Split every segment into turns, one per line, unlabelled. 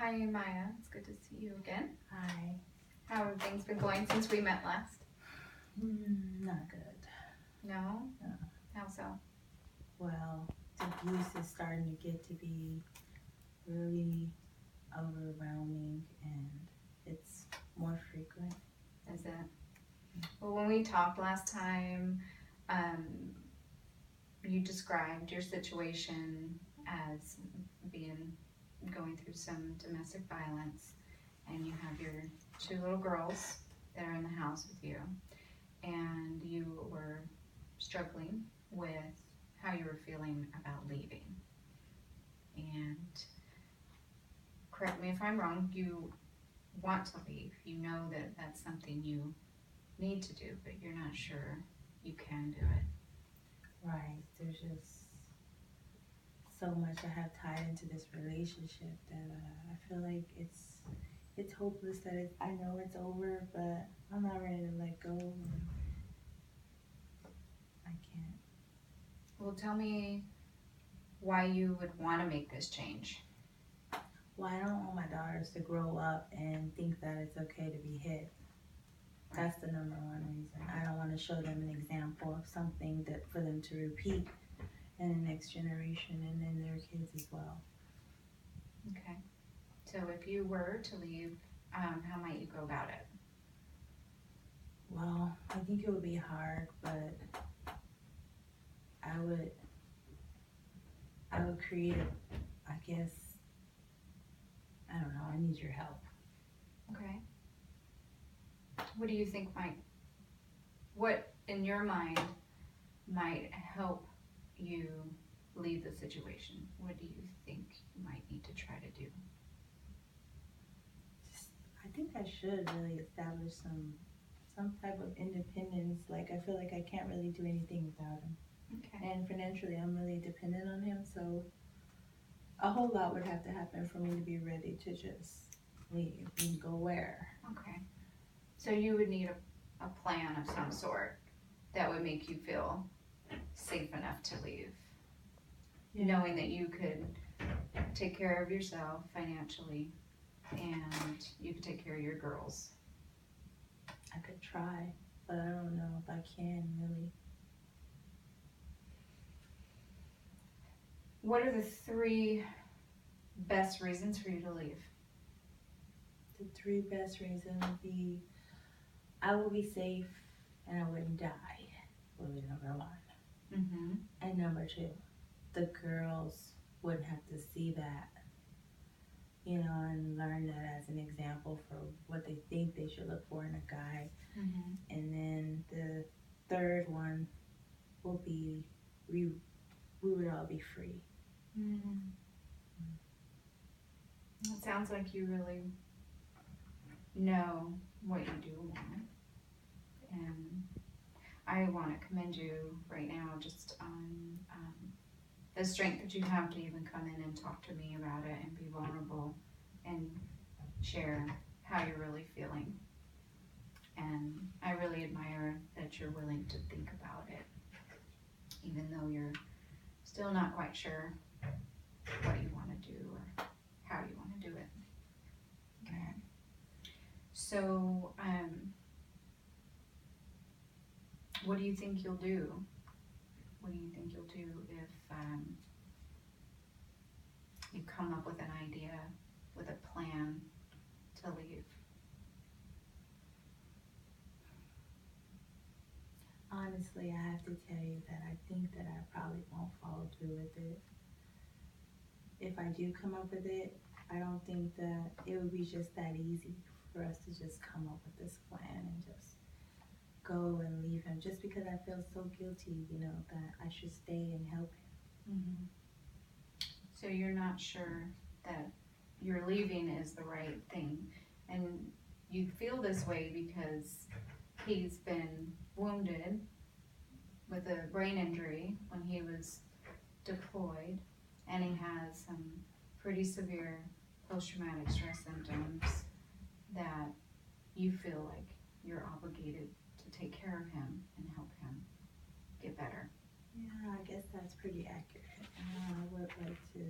Hi, Maya. It's good to see you again.
Hi.
How have things been going since we met last?
Not good.
No?
No.
How so?
Well, the abuse is starting to get to be really overwhelming and it's more frequent.
Is it? Well, when we talked last time, um, you described your situation as going through some domestic violence, and you have your two little girls that are in the house with you, and you were struggling with how you were feeling about leaving. And correct me if I'm wrong, you want to leave. You know that that's something you need to do, but you're not sure you can do it.
Right. There's just so much I have tied into this relationship that I feel like it's hopeless that I know it's over, but I'm not ready to let go. And I can't.
Well, tell me why you would want to make this change.
Well, I don't want my daughters to grow up and think that it's okay to be hit. That's the number one reason. I don't want to show them an example of something that for them to repeat in the next generation and then their kids as well.
Okay. So if you were to leave, how might you go about it?
Well, I think it would be hard, but I would create I guess, I don't know, I need your help.
Okay. What do you think what in your mind might help you leave the situation? What do you think you might need to try to do?
I think I should really establish some type of independence. Like I feel like I can't really do anything without him.
Okay.
And financially I'm really dependent on him, so a whole lot would have to happen for me to be ready to just leave and go where.
Okay. So you would need a plan of some sort that would make you feel safe enough to leave.
Yeah.
Knowing that you could take care of yourself financially and you could take care of your girls.
I could try, but I don't know if I can really.
What are the 3 best reasons for you to leave?
The 3 best reasons would be I will be safe and I wouldn't die, would be number 1.
Mm-hmm.
And number 2, the girls wouldn't have to see that, and learn that as an example for what they think they should look for in a guy.
Mm-hmm.
And then the 3rd one will be we would all be free.
Mm-hmm. It sounds like you really know what you do want. And I want to commend you right now just on the strength that you have to even come in and talk to me about it and be vulnerable and share how you're really feeling. And I really admire that you're willing to think about it, even though you're still not quite sure what you want to do or how you want to do it. Okay. So, what do you think you'll do? What do you think you'll do if you come up with an idea, with a plan to leave?
Honestly, I have to tell you that I think that I probably won't follow through with it. If I do come up with it, I don't think that it would be just that easy for us to just come up with this plan and just go and leave him just because I feel so guilty, that I should stay and help him.
Mm-hmm. So you're not sure that your leaving is the right thing, and you feel this way because he's been wounded with a brain injury when he was deployed, and he has some pretty severe post-traumatic stress symptoms that you feel like you're obligated to take care of him and help him get better.
Yeah, I guess that's pretty accurate. I would like to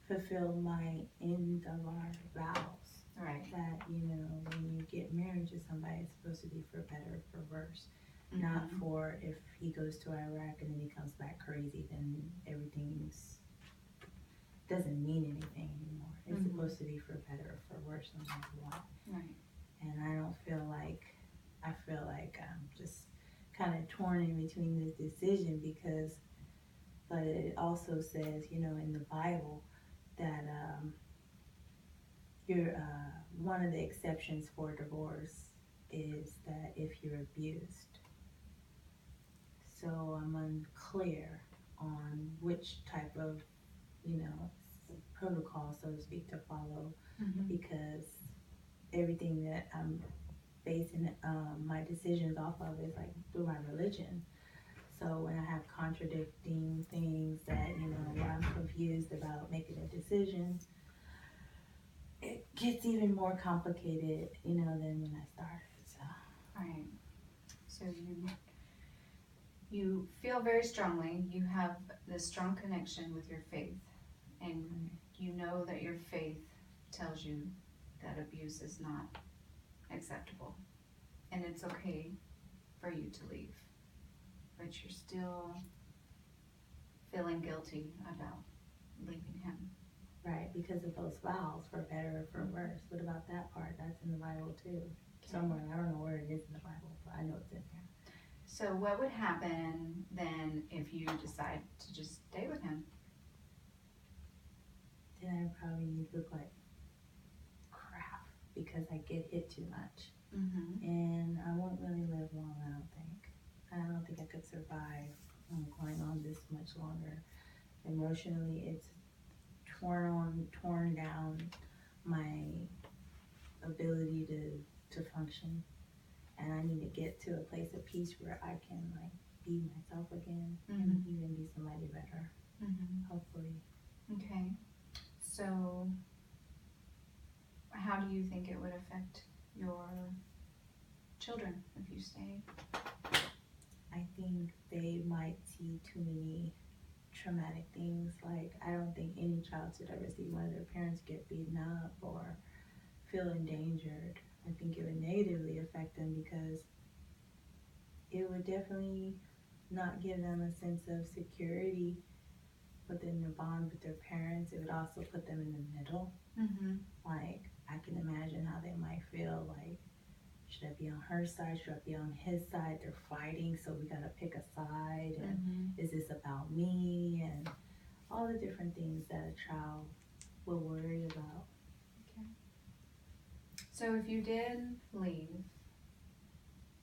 fulfill my end of our vows.
Right.
That, when you get married to somebody, it's supposed to be for better or for worse. Not for if he goes to Iraq and then he comes back crazy, then everything's doesn't mean anything anymore. It's supposed to be for better or for worse, no matter what.
Right.
And I feel like I'm just kind of torn in between this decision but it also says, in the Bible that one of the exceptions for divorce is that if you're abused. So I'm unclear on which type of, protocol, so to speak, to follow, because everything that I'm basing my decisions off of is like through my religion. So when I have contradicting things that, where I'm confused about making a decision, it gets even more complicated, than when I started. So.
Right. So you feel very strongly. You have this strong connection with your faith, and you know that your faith tells you that abuse is not acceptable, and it's okay for you to leave, but you're still feeling guilty about leaving him.
Right, because of those vows, for better or for worse. What about that part? That's in the Bible too. Somewhere. I don't know where it is in the Bible, but I know it's in there.
So what would happen then if you decide to just stay with him?
Then I probably look like crap because I get hit too much. And I won't really live long, I don't think. I don't think I could survive going on this much longer. Emotionally, it's torn down my ability to function, and I need to get to a place of peace where I can be myself again and even be somebody better, hopefully.
Okay, so how do you think it would affect your children if you stayed?
I think they might see too many traumatic things. Like, I don't think any child should ever see one of their parents get beaten up or feel endangered. I think it would negatively affect them because it would definitely not give them a sense of security within their bond with their parents. It would also put them in the middle. Like, I can imagine how they might feel like, should I be on her side? Should I be on his side? They're fighting, so we gotta pick a side. And is this about me? And all the different things that a child will worry about.
Okay. So if you did leave,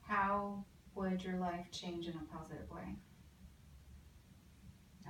how would your life change in a positive way?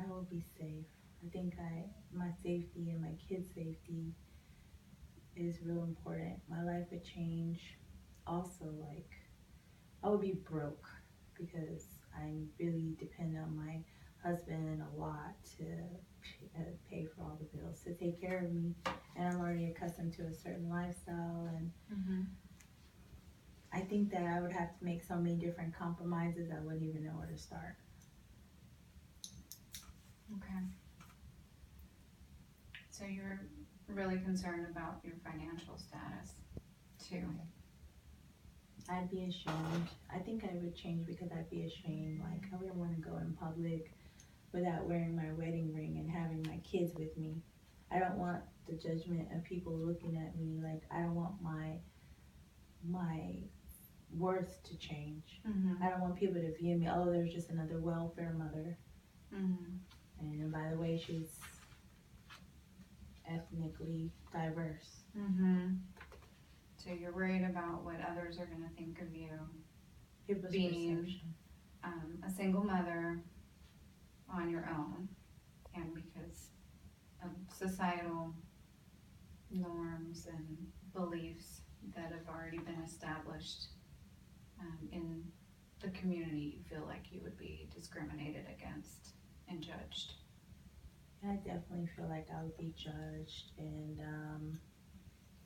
I will be safe. I think my safety and my kids' safety is real important. My life would change. Also, like, I would be broke because I really depend on my husband a lot to pay for all the bills, to take care of me, and I'm already accustomed to a certain lifestyle, and I think that I would have to make so many different compromises I wouldn't even know where to start.
Okay. So you're really concerned about your financial status too.
I'd be ashamed. I think I would change because I'd be ashamed. Like, I wouldn't want to go in public without wearing my wedding ring and having my kids with me. I don't want the judgment of people looking at me. Like, I don't want my worth to change. I don't want people to view me, oh, there's just another welfare mother. And by the way, she's ethnically diverse.
So you're worried about what others are going to think of you
People's
being
perception.
A single mother on your own, and because of societal norms and beliefs that have already been established in the community, you feel like you would be discriminated against and judged.
I definitely feel like I would be judged, and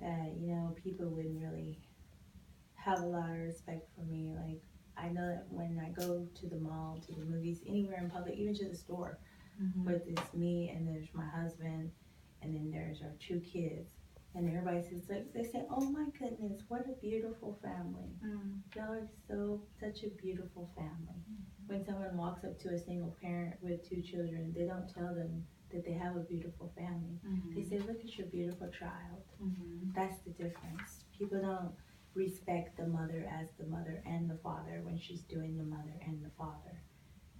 that, people wouldn't really have a lot of respect for me. Like, I know that when I go to the mall, to the movies, anywhere in public, even to the store, but it's me and there's my husband, and then there's our 2 kids. And everybody says, like, they say, "Oh my goodness, what a beautiful family. Y'all are such a beautiful family." When someone walks up to a single parent with 2 children, they don't tell them that they have a beautiful family. They say, "Look at your beautiful child." That's the difference. People don't respect the mother as the mother and the father when she's doing the mother and the father.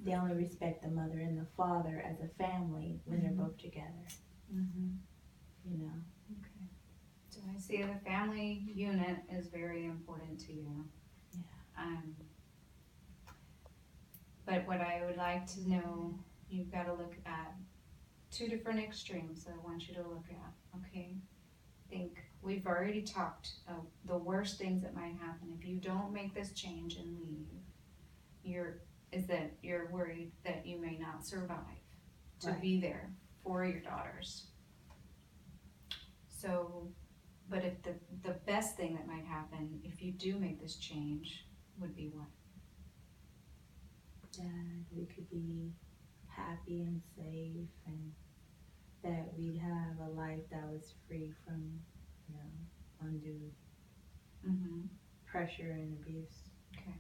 They only respect the mother and the father as a family when they're both together. You know?
Okay. So I see the family unit is very important to you.
Yeah.
But what I would like to know, you've got to look at 2 different extremes that I want you to look at, okay? Think we've already talked of the worst things that might happen if you don't make this change and leave. You're worried that you may not survive to be there for your daughters. So, but if the best thing that might happen if you do make this change would be what?
That we could be happy and safe, and that we'd have a life that was free from, undue pressure and abuse.
Okay.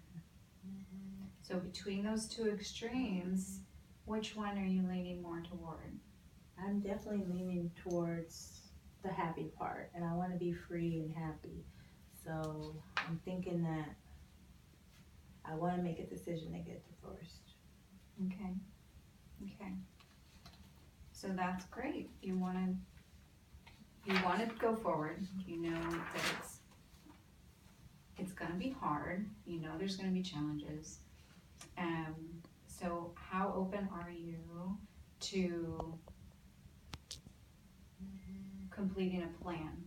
So between those 2 extremes, which one are you leaning more toward?
I'm definitely leaning towards the happy part, and I want to be free and happy. So I'm thinking that I want to make a decision to get divorced.
Okay. So that's great. You want to go forward. You know that it's going to be hard. You know there's going to be challenges. So how open are you to completing a plan,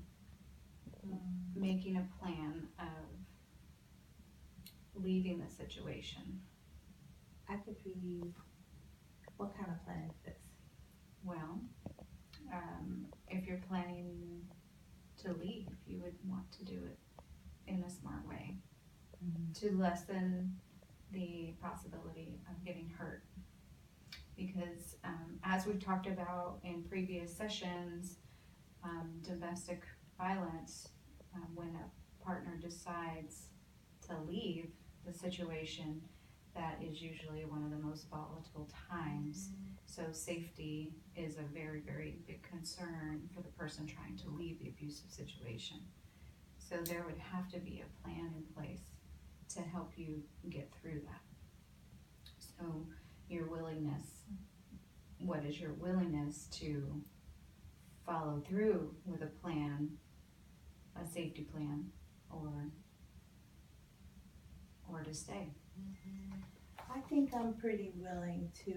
making a plan of leaving the situation?
I could be, what kind of plan is this?
Well, if you're planning to leave, you would want to do it in a smart way to lessen the possibility of getting hurt. Because as we've talked about in previous sessions, domestic violence, when a partner decides to leave the situation, that is usually one of the most volatile times. So safety is a very, very big concern for the person trying to leave the abusive situation. So there would have to be a plan in place to help you get through that. So your willingness, what is your willingness to follow through with a plan, a safety plan, or to stay?
I think I'm pretty willing to,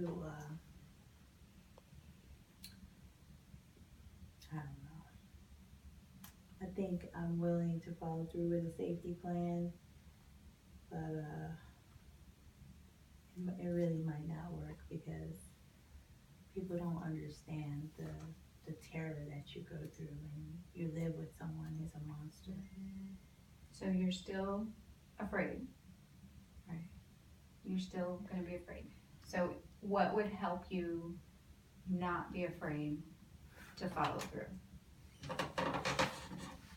I don't know. I think I'm willing to follow through with a safety plan, but it really might not work because people don't understand the terror that you go through when you live with someone who's a monster.
So you're still afraid, right? You're still going to be afraid. So what would help you not be afraid to follow through?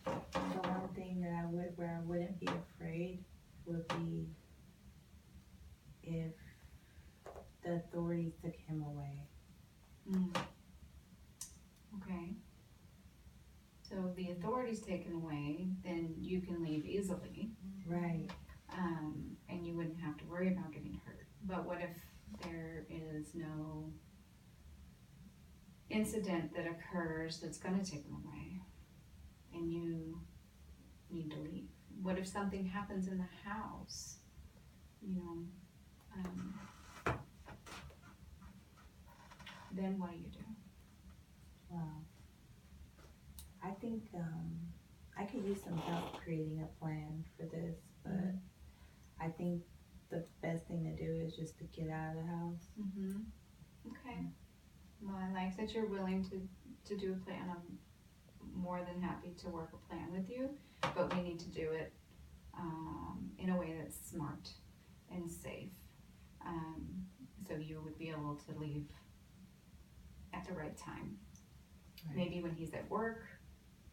The one thing that where I wouldn't be afraid would be if the authorities took him away.
Okay. So if the authorities taken away, then you can leave easily.
Right.
And you wouldn't have to worry about getting hurt. But what if there is no incident that occurs that's going to take them away and you need to leave? What if something happens in the house? Then what do you do?
Well, I think I could use some help creating a plan for this, but I think the best thing to do is just to get out of the house.
Okay. Well, I like that you're willing to do a plan. I'm more than happy to work a plan with you, but we need to do it in a way that's smart and safe. So you would be able to leave at the right time.
Right.
maybe when he's at work,